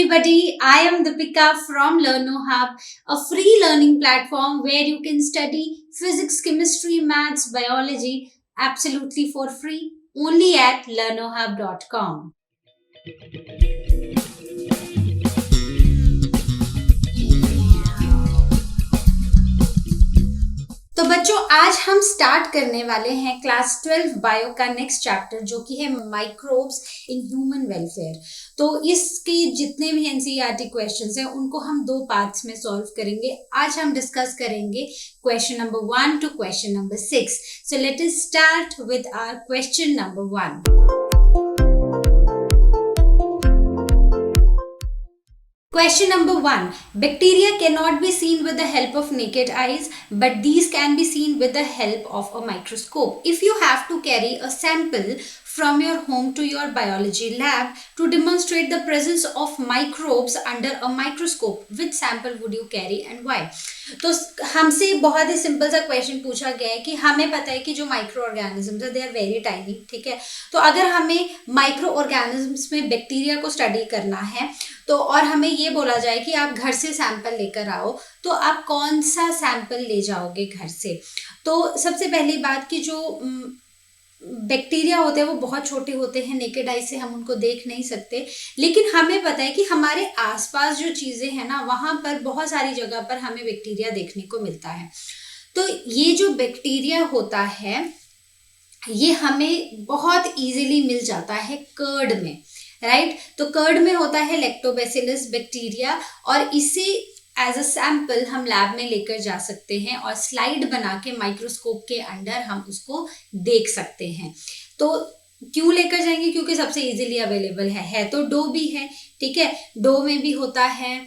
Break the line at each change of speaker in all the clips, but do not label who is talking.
everybody, I am Deepika from LearnoHub, a free learning platform where you can study physics, chemistry, maths, biology absolutely for free only at learnohub.com. तो बच्चों, आज हम start करने वाले हैं class 12 bio का next chapter, जो कि है माइक्रोब्स इन ह्यूमन वेलफेयर। तो इसके जितने भी एनसीईआरटी क्वेश्चंस हैं उनको हम दो पार्ट्स में सॉल्व करेंगे। आज हम डिस्कस करेंगे question number 1 to question number 6। So let us start with our question number 1। Question number 1. Bacteria cannot be seen with the help of naked eyes, but these can be seen with the help of a microscope. If you have to carry a sample from your home to your biology lab to demonstrate the presence of microbes under a microscope, which sample would you carry and why? तो हमसे बहुत ही simple सा question पूछा गया है कि हमें पता है कि जो माइक्रो ऑर्गेनिजम्स है दे आर वेरी टाइनी, ठीक है। तो अगर हमें माइक्रो ऑर्गेनिजम्स में बैक्टीरिया को स्टडी करना है तो और हमें ये बोला जाए कि आप घर से सैंपल लेकर आओ, तो आप कौन सा सैंपल ले जाओगे घर से? तो सबसे पहली बात कि जो बैक्टीरिया होते हैं वो बहुत छोटे होते हैं, नेकेड आई से हम उनको देख नहीं सकते, लेकिन हमें पता है कि हमारे आसपास जो चीज़ें हैं ना वहाँ पर बहुत सारी जगह पर हमें बैक्टीरिया देखने को मिलता है। तो ये जो बैक्टीरिया होता है ये हमें बहुत इजीली मिल जाता है कर्ड में, राइट। तो कर्ड में होता है लैक्टोबैसिलस बैक्टीरिया, और इसे एज अ सैंपल हम लैब में लेकर जा सकते हैं और स्लाइड बना के माइक्रोस्कोप के अंडर हम उसको देख सकते हैं। तो क्यों लेकर जाएंगे? क्योंकि सबसे इजीली अवेलेबल है तो डो भी है, ठीक है। डो में भी होता है,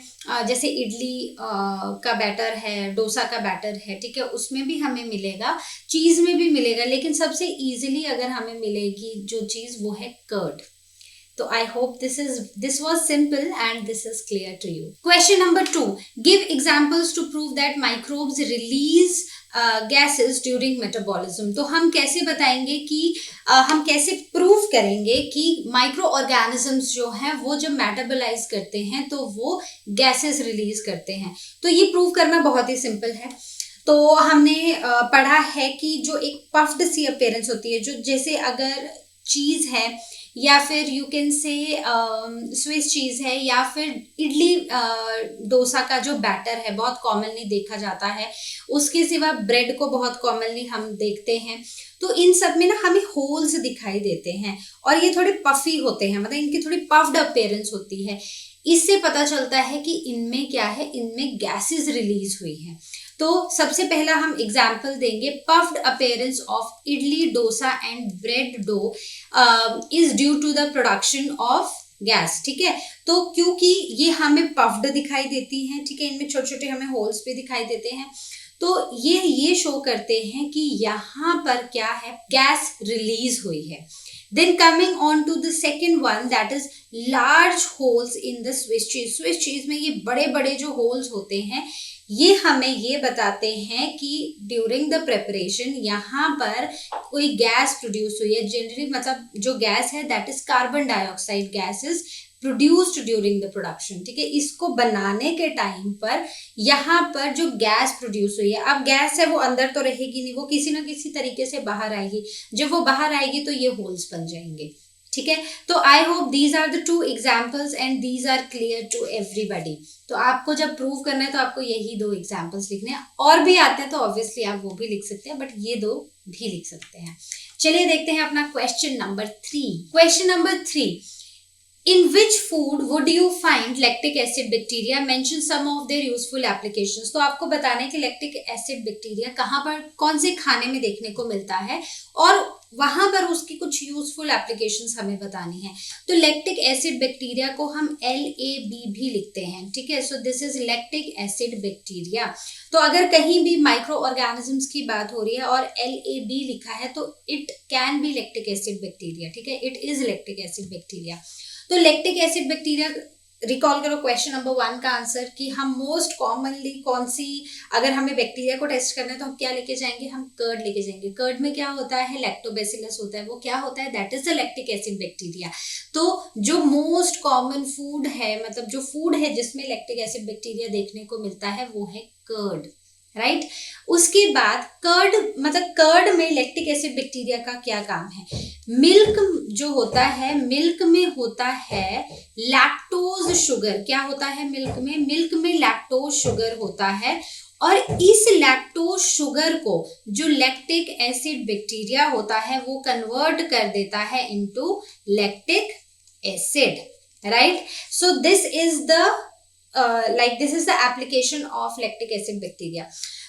जैसे इडली का बैटर है, डोसा का बैटर है, ठीक है, उसमें भी हमें मिलेगा, चीज़ में भी मिलेगा, लेकिन सबसे इजीली अगर हमें मिलेगी जो चीज़ वो है curd. So I hope this was simple and this is clear to you. Question number 2. Give examples to prove that microbes release gases during metabolism. तो हम कैसे बताएंगे कि हम कैसे प्रूव करेंगे कि माइक्रो ऑर्गेनिजम्स जो हैं वो जब मेटाबोलाइज करते हैं तो वो गैसेस रिलीज करते हैं। तो ये प्रूव करना बहुत ही सिंपल है। तो हमने पढ़ा है कि जो एक पफ्ड सी अपीयरेंस होती है, जो जैसे अगर चीज़ है या फिर you can say Swiss cheese है या फिर इडली डोसा का जो बैटर है बहुत कॉमनली देखा जाता है, उसके सिवा ब्रेड को बहुत कॉमनली हम देखते हैं। तो इन सब में ना हमें होल्स दिखाई देते हैं और ये थोड़े पफी होते हैं, मतलब इनकी थोड़ी पफ्ड अपीयरेंस होती है। इससे पता चलता है कि इनमें क्या है, इनमें गैसेस रिलीज हुई हैं। तो सबसे पहला हम एग्जाम्पल देंगे, puffed appearance of idli dosa and bread dough is due to the production of gas, ठीक है। तो क्योंकि ये हमें पफ्ड दिखाई देती हैं, ठीक है, इनमें छोटे छोटे हमें होल्स भी दिखाई देते हैं, तो ये शो करते हैं कि यहाँ पर क्या है, गैस रिलीज हुई है। Then coming on to the second one, that is large holes in the Swiss cheese. Swiss cheese में ये बड़े बड़े जो holes होते हैं ये हमें ये बताते हैं कि ड्यूरिंग द प्रेपरेशन यहाँ पर कोई गैस प्रोड्यूस हुई है। जनरली मतलब जो गैस है that is carbon dioxide gases produced during the production, ठीक है। इसको बनाने के टाइम पर यहाँ पर जो गैस प्रोड्यूस हुई है, अब गैस है वो अंदर तो रहेगी नहीं, वो किसी ना किसी तरीके से बाहर आएगी। जब वो बाहर आएगी तो ये होल्स बन जाएंगे, ठीक है। तो I hope these are the 2 examples and these are clear to everybody. तो आपको जब प्रूव करना है तो आपको यही 2 एग्जाम्पल्स लिखने हैं, और भी आते हैं तो ऑब्वियसली आप वो भी लिख सकते हैं, बट ये 2 भी लिख सकते हैं। चलिए देखते हैं अपना question number 3। Question number 3, in which food would you find lactic acid bacteria? Mention some of their useful applications. तो आपको बताना है कि lactic acid bacteria कहाँ पर, कौन से खाने में देखने को मिलता है और वहां पर उसकी कुछ यूजफुल एप्लीकेशंस हमें बतानी है। तो लैक्टिक एसिड बैक्टीरिया को हम LAB भी लिखते हैं, ठीक है। So this is lactic acid bacteria. तो अगर कहीं भी माइक्रो ऑर्गेनिजम्स की बात हो रही है और LAB लिखा है तो it can be lactic acid bacteria, ठीक है, it is lactic acid bacteria. तो लैक्टिक एसिड बैक्टीरिया रिकॉल करो क्वेश्चन नंबर 1 का आंसर कि हम मोस्ट कॉमनली कौन सी, अगर हमें बैक्टीरिया को टेस्ट करना है तो हम क्या लेके जाएंगे, हम कर्ड लेके जाएंगे। कर्ड में क्या होता है, लैक्टोबैसिलस होता है, वो क्या होता है, that is the lactic acid bacteria. तो जो मोस्ट कॉमन फूड है, मतलब जो फूड है जिसमें लैक्टिक एसिड बैक्टीरिया देखने को मिलता है वो है कर्ड, राइट। उसके बाद कर्ड, मतलब कर्ड में लैक्टिक एसिड बैक्टीरिया का क्या काम है, मिल्क जो होता है, मिल्क में होता है लैक्टोज शुगर। क्या होता है मिल्क में, मिल्क में लैक्टोज शुगर होता है, और इस लैक्टोज शुगर को जो लैक्टिक एसिड बैक्टीरिया होता है वो कन्वर्ट कर देता है into lactic acid, right. So this is the this is the application of lactic acid bacteria.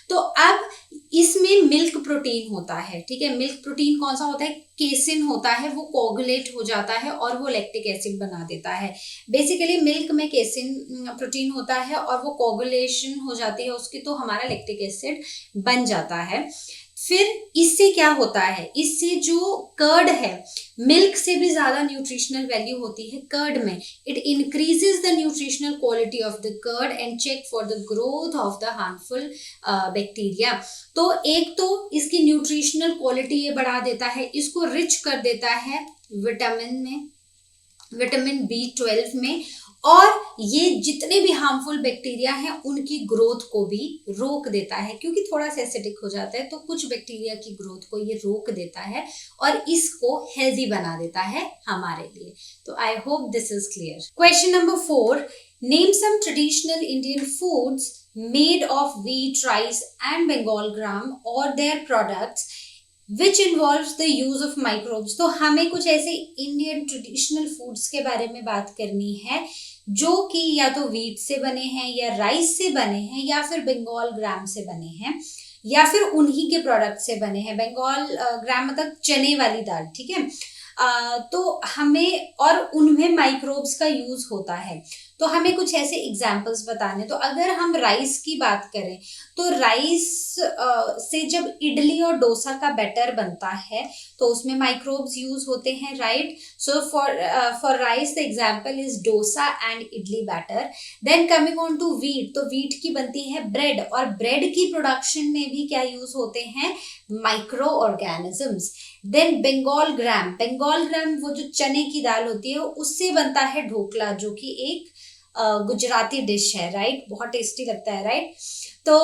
तो अब इसमें मिल्क प्रोटीन होता है, ठीक है। मिल्क प्रोटीन कौन सा होता है, केसिन होता है, वो कोगुलेट हो जाता है और वो लैक्टिक एसिड बना देता है। बेसिकली मिल्क में केसिन प्रोटीन होता है और वो कोगुलेशन हो जाती है उसकी, तो हमारा लैक्टिक एसिड बन जाता है। फिर इससे क्या होता है, इससे जो कर्ड है, मिल्क से भी ज्यादा न्यूट्रिशनल वैल्यू होती है कर्ड में। It increases the nutritional quality of the curd and check for the growth of the harmful bacteria. तो एक तो इसकी न्यूट्रिशनल क्वालिटी ये बढ़ा देता है, इसको रिच कर देता है विटामिन में, विटामिन B12 में, और ये जितने भी हार्मफुल बैक्टीरिया हैं उनकी ग्रोथ को भी रोक देता है, क्योंकि थोड़ा सा एसिडिक हो जाता है तो कुछ बैक्टीरिया की ग्रोथ को ये रोक देता है और इसको हेल्दी बना देता है हमारे लिए। तो I hope this is clear. Question number 4, name some traditional Indian foods made of wheat, rice and Bengal gram or their products which involves the use of microbes। तो हमें कुछ ऐसे इंडियन ट्रेडिशनल फूड्स के बारे में बात करनी है जो कि या तो व्हीट से बने हैं या राइस से बने हैं या फिर बंगाल ग्राम से बने हैं या फिर उन्हीं के प्रोडक्ट से बने हैं। बंगाल ग्राम मतलब चने वाली दाल, ठीक है। तो हमें, और उनमें माइक्रोब्स का यूज होता है, तो हमें कुछ ऐसे एग्जाम्पल्स बताने। तो अगर हम राइस की बात करें तो राइस से जब इडली और डोसा का बैटर बनता है तो उसमें माइक्रोब्स यूज होते हैं, right. So for rice the example is dosa and idli batter. Then coming on to wheat, तो व्हीट की बनती है ब्रेड, और ब्रेड की प्रोडक्शन में भी क्या यूज होते हैं, माइक्रो ऑर्गेनिजम्स। देन बंगाल ग्राम, बंगाल ग्राम वो जो चने की दाल होती है उससे बनता है ढोकला, जो कि एक गुजराती डिश है, राइट, बहुत टेस्टी लगता है, राइट। तो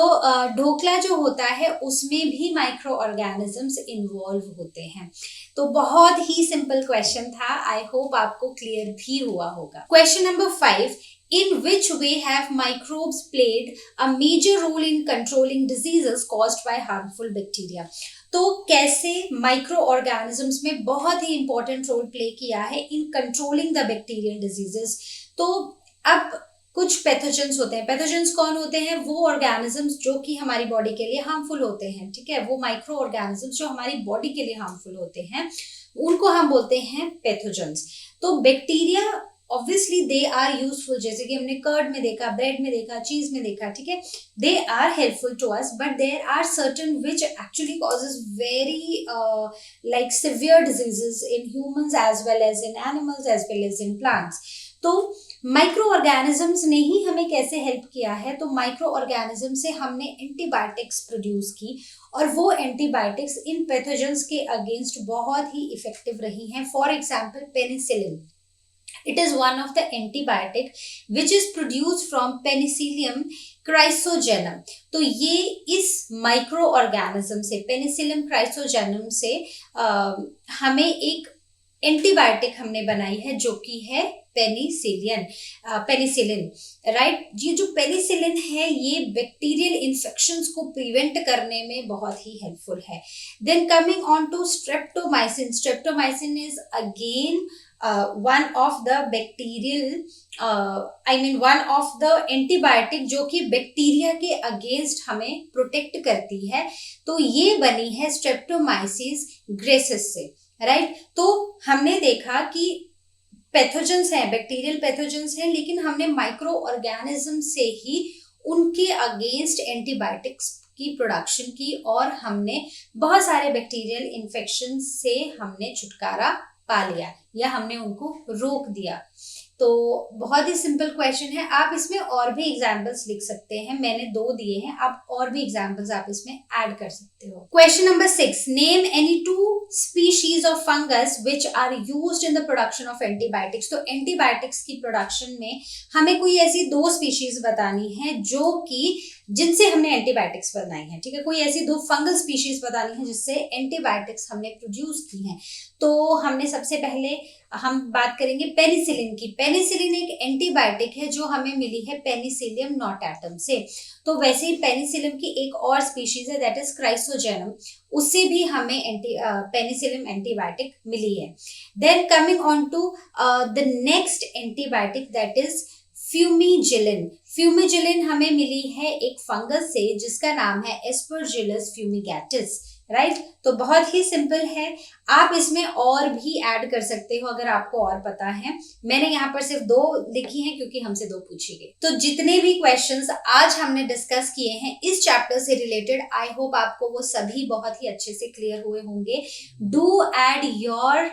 ढोकला जो होता है उसमें भी माइक्रो ऑर्गेनिजम्स इन्वॉल्व होते हैं। तो बहुत ही सिंपल क्वेश्चन था, आई होप आपको क्लियर भी हुआ होगा। Question number 5, in which way have microbes played a major role in controlling diseases caused by harmful bacteria। तो कैसे माइक्रो ऑर्गेनिजम्स में बहुत ही इंपॉर्टेंट रोल प्ले किया है in controlling the bacterial diseases. तो अब कुछ पैथोजेंस होते हैं। पैथोजेंस कौन होते हैं, वो ऑर्गेनिजम्स जो कि हमारी बॉडी के लिए हार्मफुल होते हैं, ठीक है। वो माइक्रो ऑर्गेनिजम्स जो हमारी बॉडी के लिए हार्मफुल होते हैं उनको हम बोलते हैं पैथोजेंस। तो bacteria obviously they are useful, जैसे कि हमने कर्ड में देखा, ब्रेड में देखा, चीज में देखा, ठीक है। They are helpful to us, but there are certain which actually causes very like severe diseases in humans as well as in animals as well as in plants. तो माइक्रो ऑर्गेनिजम्स ने ही हमें कैसे हेल्प किया है, तो micro organism से हमने एंटीबायोटिक्स प्रोड्यूस की, और वो एंटीबायोटिक्स इन पैथोजेंस के अगेंस्ट बहुत ही इफेक्टिव रही हैं। For example penicillin, it is one of the antibiotic which is produced from Penicillium chrysogenum. तो ये इस माइक्रो ऑर्गेनिज्म से, पेनिसिलियम क्राइसोजेनम से हमें एक एंटीबायोटिक हमने बनाई है जो कि है पेनिसिलिन, राइट। ये जो पेनिसिलिन है ये बैक्टीरियल इन्फेक्शंस को प्रिवेंट करने में बहुत ही हेल्पफुल है। Then coming on to streptomycin, streptomycin is again one of the bacterial one of the antibiotic जो कि बैक्टीरिया के अगेंस्ट हमें प्रोटेक्ट करती है। तो ये बनी है स्ट्रेप्टोमाइसिस ग्रेसिस से, राइट। तो हमने देखा कि पैथोजेंस हैं, बैक्टीरियल पैथोजेंस हैं, लेकिन हमने माइक्रो ऑर्गेनिज्म से ही उनके अगेंस्ट एंटीबायोटिक्स की प्रोडक्शन की और हमने बहुत सारे बैक्टीरियल इन्फेक्शन से हमने छुटकारा पा लिया या हमने उनको रोक दिया। तो बहुत ही सिंपल क्वेश्चन है, आप इसमें और भी एग्जाम्पल्स लिख सकते हैं, मैंने 2 दिए हैं, आप और भी एग्जाम्पल्स आप इसमें ऐड कर सकते हो। Question number 6, name any 2 species of fungus which are used in the production of antibiotics. तो एंटीबायोटिक्स की प्रोडक्शन में हमें कोई ऐसी 2 स्पीशीज बतानी है जो कि जिनसे हमने एंटीबायोटिक्स बनाई है, ठीक है, कोई ऐसी 2 फंगल स्पीशीज बतानी है जिससे एंटीबायोटिक्स हमने प्रोड्यूस की हैं। तो हमने सबसे पहले हम बात करेंगे पेनिसिलिन की। पेनिसिलिन एक एंटीबायोटिक है जो हमें मिली है पेनिसिलियम नोटाटम से। तो वैसे ही पेनिसिलिन की एक और स्पीशीज है दैट इज क्राइसोजेनम, उससे भी हमें पेनिसिलिन एंटीबायोटिक मिली है। Then coming on to the next antibiotic that is fumagillin. Fumagillin हमें मिली है एक फंगस से जिसका नाम है एस्परजिलस फ्यूमिगेटिस, राइट। तो बहुत ही सिंपल है, आप इसमें और भी ऐड कर सकते हो अगर आपको और पता है। मैंने यहाँ पर सिर्फ 2 लिखी हैं क्योंकि हमसे 2 पूछी गई। तो जितने भी क्वेश्चंस आज हमने डिस्कस किए हैं इस चैप्टर से रिलेटेड, आई होप आपको वो सभी बहुत ही अच्छे से क्लियर हुए होंगे। Do add your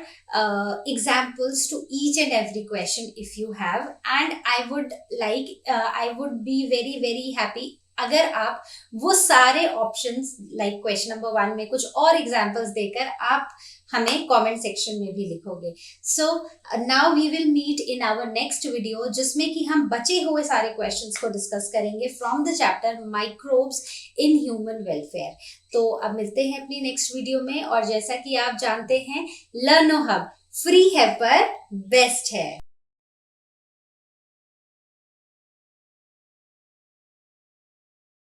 examples to each and every question if you have, and I would be very happy अगर आप वो सारे ऑप्शंस लाइक क्वेश्चन नंबर 1 में कुछ और एग्जांपल्स देकर आप हमें कमेंट सेक्शन में भी लिखोगे। So now we will meet in our next video जिसमें कि हम बचे हुए सारे क्वेश्चंस को डिस्कस करेंगे from the chapter microbes in human welfare. तो अब मिलते हैं अपनी नेक्स्ट वीडियो में, और जैसा कि आप जानते हैं लर्नो हब फ्री है पर बेस्ट है।